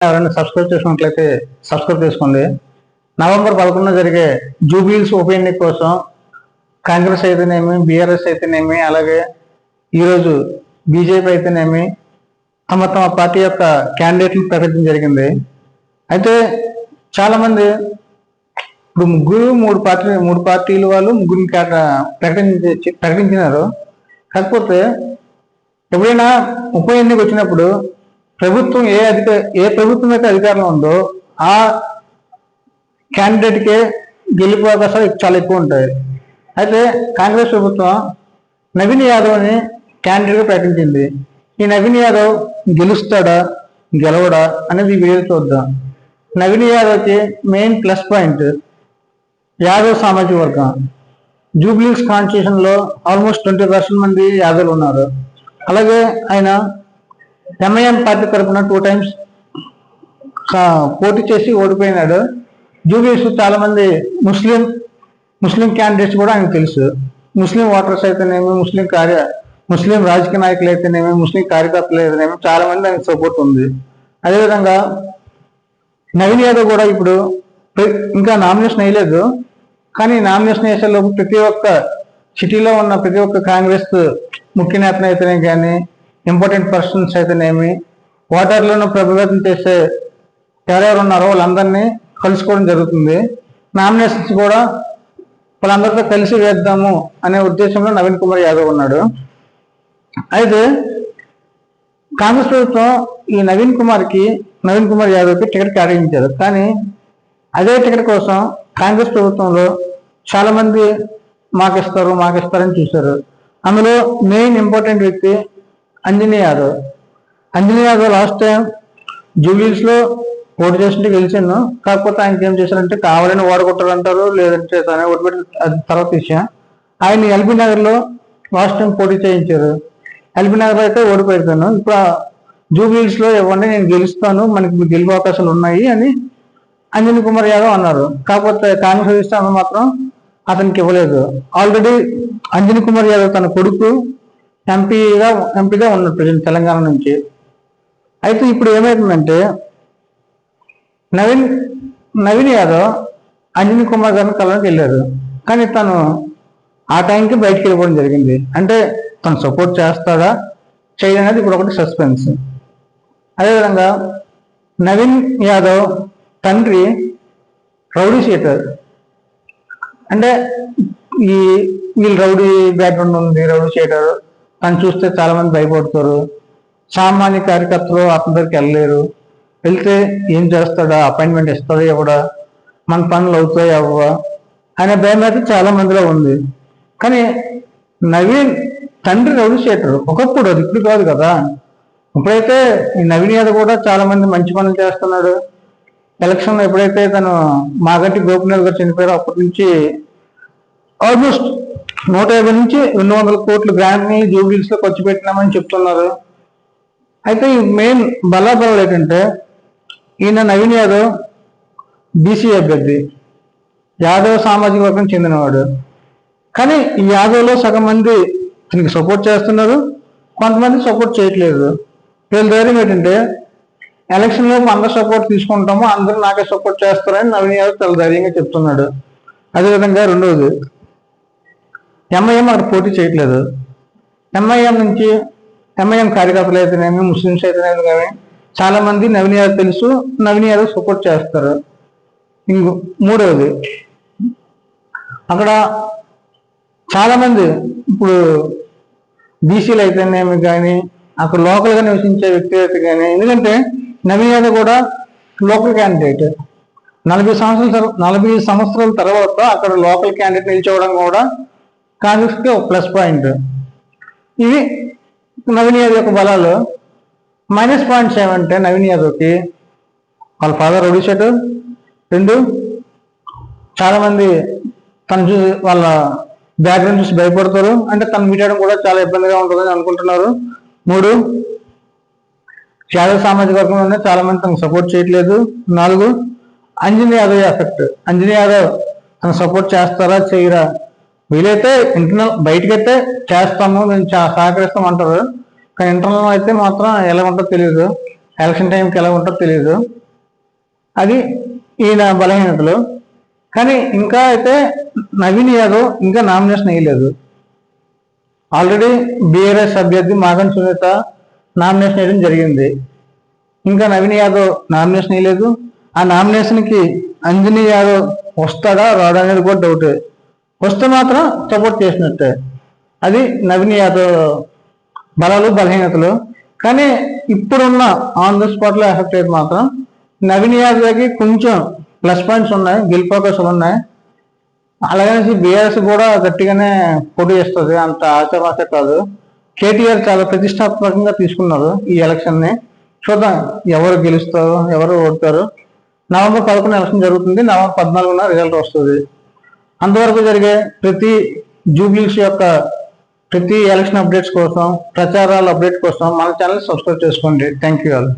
ఎవరైనా సబ్స్క్రైబ్ చేసుకున్నట్లయితే సబ్స్క్రైబ్ చేసుకోండి. నవంబర్ 11 జరిగే జూబ్లీహిల్స్ ఉప ఎన్నిక కోసం కాంగ్రెస్ అయితేనేమి, బీఆర్ఎస్ అయితేనేమి, అలాగే ఈరోజు బీజేపీ అయితేనేమి తమ తమ పార్టీ యొక్క క్యాండిడేట్లు ప్రకటించడం జరిగింది. అయితే చాలామంది ఇప్పుడు మూడు పార్టీలు వాళ్ళు ముగ్గురిని ప్రకటించినారు. కాకపోతే ఎప్పుడైనా ఉప ఎన్నిక వచ్చినప్పుడు ప్రభుత్వం ఏ ప్రభుత్వం అయితే అధికారంలో ఉందో ఆ క్యాండిడేట్కే గెలుపు అవకాశాలు చాలా ఎక్కువ ఉంటాయి. అయితే కాంగ్రెస్ ప్రభుత్వం నవీన్ యాదవ్ని క్యాండిడేట్గా ప్రకటించింది. ఈ నవీన్ యాదవ్ గెలుస్తాడా గెలవడా అనేది ఈ వీడియో చూద్దాం. నవీన్ యాదవ్కి మెయిన్ ప్లస్ పాయింట్ యాదవ్ సామాజిక వర్గం. జూబ్లీహిల్స్ కాన్స్టిట్యూషన్లో ఆల్మోస్ట్ 20% మంది యాదవ్లు ఉన్నారు. అలాగే ఆయన ఎంఐఎం పార్టీ తరఫున 2 times పోటీ చేసి ఓడిపోయినాడు. జూబ్లీహిల్స్ చాలా మంది ముస్లిం క్యాండిడేట్స్ కూడా ఆయనకు తెలుసు. ముస్లిం ఓటర్స్ అయితేనేమి, ముస్లిం రాజకీయ నాయకులు అయితేనేమి, ముస్లిం కార్యకర్తలు అయితేనేమి చాలా మంది ఆయనకు సపోర్ట్ ఉంది. అదేవిధంగా నవీన్ యాదవ్ కూడా ఇప్పుడు ఇంకా నామినేషన్ వేయలేదు. కానీ నామినేషన్ వేసేలోపు ప్రతి ఒక్క సిటీలో ఉన్న ప్రతి ఒక్క కాంగ్రెస్ ముఖ్య నేతలు అయితేనేమి కానీ, ఇంపార్టెంట్ పర్సన్స్ అయితేనేమి, ఓటర్లను ప్రభావితం చేసే ఎవరెవరు ఉన్నారో వాళ్ళందరినీ కలుసుకోవడం జరుగుతుంది. నామినేషన్స్ కూడా వాళ్ళందరితో కలిసి వేద్దాము అనే ఉద్దేశంలో నవీన్ కుమార్ యాదవ్ ఉన్నాడు. అయితే కాంగ్రెస్ ప్రభుత్వం ఈ నవీన్ కుమార్ యాదవ్కి టికెట్ కేటాయించారు. కానీ అదే టికెట్ కోసం కాంగ్రెస్ ప్రభుత్వంలో చాలా మంది మాకిస్తారని చూశారు. అందులో మెయిన్ ఇంపార్టెంట్ వ్యక్తి అంజనీ యాదవ్ లాస్ట్ టైం జూబ్లీహిల్స్లో ఓటు చేస్తుంటే గెలిచాను. కాకపోతే ఆయనకి ఏం చేశారంటే కావాలని ఓడగొట్టారు అంటారు, లేదంటే తనే ఓటు పెట్టి అది తర్వాత విషయం. ఆయన ఎల్బీ నగర్లో లాస్ట్ టైం పోటీ చేయించారు. ఎల్బీ నగర్ అయితే ఓడిపోయాను. ఇప్పుడు జూబ్లీహిల్స్లో ఇవ్వండి, నేను గెలుస్తాను, మనకి గెలుపు అవకాశాలు ఉన్నాయి అని అంజనీ కుమార్ యాదవ్ అన్నారు. కాకపోతే కాంగ్రెస్ అధిష్టానం మాత్రం అతనికి ఇవ్వలేదు. ఆల్రెడీ అంజనీ కుమార్ యాదవ్ తన కొడుకు ఎంపీగా ఉన్నాడు ప్రజెంట్ తెలంగాణ నుంచి. అయితే ఇప్పుడు ఏమైతుందంటే నవీన్ యాదవ్ అంజనీ కుమార్ గారిని కలవడానికి వెళ్ళారు. కానీ తను ఆ టైంకి బయటికి వెళ్ళిపోవడం జరిగింది. అంటే తను సపోర్ట్ చేస్తాడా చేయడానికి ఇప్పుడు ఒకటి సస్పెన్స్. అదేవిధంగా నవీన్ యాదవ్ తండ్రి రౌడీ షీటర్. అంటే వీళ్ళు రౌడీ బ్యాక్గ్రౌండ్ ఉంది, రౌడీ షీటర్. తను చూస్తే చాలా మంది భయపడతారు. సామాన్య కార్యకర్తలు అతని దగ్గరికి వెళ్ళలేరు. వెళ్తే ఏం చేస్తాడా, అపాయింట్మెంట్ ఇస్తాడా ఇవ్వడా, మన పనులు అవుతాయి అవ్వవా అనే భయం అయితే చాలా మందిలో ఉంది. కానీ నవీన్ తండ్రి రౌడీ షీటర్ ఒకప్పుడు, అది ఇప్పుడు కాదు కదా. ఇప్పుడైతే ఈ నవీన్ యాదవ్ కూడా చాలా మంది మంచి పనులు చేస్తున్నాడు. ఎలక్షన్లో ఎప్పుడైతే తను మాగంటి గోపినాథ్ గారు చనిపోయారో అప్పటి నుంచి ఆల్మోస్ట్ 150 నుంచి 200 కోట్లు గ్రాంట్ని జూబ్లీహిల్స్లో ఖర్చు పెట్టినామని చెప్తున్నారు. అయితే ఈ మెయిన్ బలాబలాలు ఏంటంటే ఈయన నవీన్ యాదవ్ బీసీ అభ్యర్థి, యాదవ్ సామాజిక వర్గం చెందినవాడు. కానీ ఈ యాదవ్లో సగం మంది దీనికి సపోర్ట్ చేస్తున్నారు, కొంతమంది సపోర్ట్ చేయట్లేదు. వీళ్ళ ధైర్యం ఏంటంటే ఎలక్షన్లో అందరు సపోర్ట్ తీసుకుంటాము, అందరూ నాకే సపోర్ట్ చేస్తారని నవీన్ యాదవ్ చాలా ధైర్యంగా చెప్తున్నాడు. అదేవిధంగా రెండవది, ఎంఐఎం అక్కడ పోటీ చేయట్లేదు. ఎంఐఎం కార్యకర్తలు అయితేనేమి, ముస్లిమ్స్ అయితేనేమి కానీ చాలా మంది నవీన్ యాదవ్ తెలుసు, నవీన్ యాదవ్ సపోర్ట్ చేస్తారు. మూడవది, అక్కడ చాలా మంది ఇప్పుడు బీసీలు అయితేనేమి కానీ, అక్కడ లోకల్గా నివసించే వ్యక్తి అయితే కానీ, ఎందుకంటే నవీన్ యాదవ్ కూడా లోకల్ క్యాండిడేట్. 40 సంవత్సరాల తర్వాత అక్కడ లోకల్ క్యాండిడేట్ నిల్చోవడం కూడా కాంగ్రెస్కి ఒక ప్లస్ పాయింట్. ఇవి నవీన్ యాదవ్ యొక్క బలాలు. మైనస్ పాయింట్స్ ఏమంటే నవీన్ యాదవ్కి వాళ్ళ ఫాదర్ రౌడీ షీటర్, 2 చాలామంది తను చూసి వాళ్ళ బ్యాక్గ్రౌండ్ చూసి భయపడతారు, అంటే తను మీటడం కూడా చాలా ఇబ్బందిగా ఉంటుందని అనుకుంటున్నారు. 3 యాదవ్ సామాజిక వర్గంలోనే చాలా మంది తనకు సపోర్ట్ చేయట్లేదు. 4 అంజనీ యాదవ్ ఎఫెక్ట్. అంజనీ యాదవ్ తను సపోర్ట్ చేస్తారా చేయరా, వీలైతే ఇంటర్నల్ బయటకైతే చేస్తాము మేము సహకరిస్తాం అంటారు, కానీ ఇంటర్నల్ అయితే మాత్రం ఎలా ఉంటుందో తెలియదు. ఎలక్షన్ టైంకి ఎలా ఉంటుందో తెలియదు. అది ఈయన బలహీనతలు. కానీ ఇంకా అయితే నవీన్ యాదవ్ ఇంకా నామినేషన్ వేయలేదు. ఆల్రెడీ బీఆర్ఎస్ అభ్యర్థి మాగన్ సునీత నామినేషన్ వేయడం జరిగింది. ఇంకా నవీన్ యాదవ్ నామినేషన్ వేయలేదు. ఆ నామినేషన్కి అంజనీ యాదవ్ వస్తాడా రాడా అనేది కూడా డౌట్. వస్తే మాత్రం సపోర్ట్ చేసినట్టే. అది నవీన్ యాదవ్ బలాలు బలహీనతలు. కానీ ఇప్పుడున్న ఆన్ ద స్పాట్లో ఎఫెక్ట్ అయితే మాత్రం నవీన్ యాదవ్కి కొంచెం ప్లస్ పాయింట్స్ ఉన్నాయి, గెలుపు అవకాశాలు ఉన్నాయి. అలాగనేసి బీఆర్ఎస్ కూడా గట్టిగానే పోటీ చేస్తుంది, అంత ఆశామాష కాదు. కేటీఆర్ చాలా ప్రతిష్టాత్మకంగా తీసుకున్నారు ఈ ఎలక్షన్ని. చూద్దాం ఎవరు గెలుస్తారో ఎవరు ఓడతారు. నవంబర్ 11 ఎలక్షన్ జరుగుతుంది, నవంబర్ 14న రిజల్ట్ వస్తుంది. అంతవరకు జరిగే ప్రతి జూబ్లీస్ యొక్క ప్రతి ఎలక్షన్ అప్డేట్స్ కోసం, ప్రచారాల అప్డేట్ కోసం మన ఛానల్ సబ్స్క్రైబ్ చేసుకోండి. Thank you all.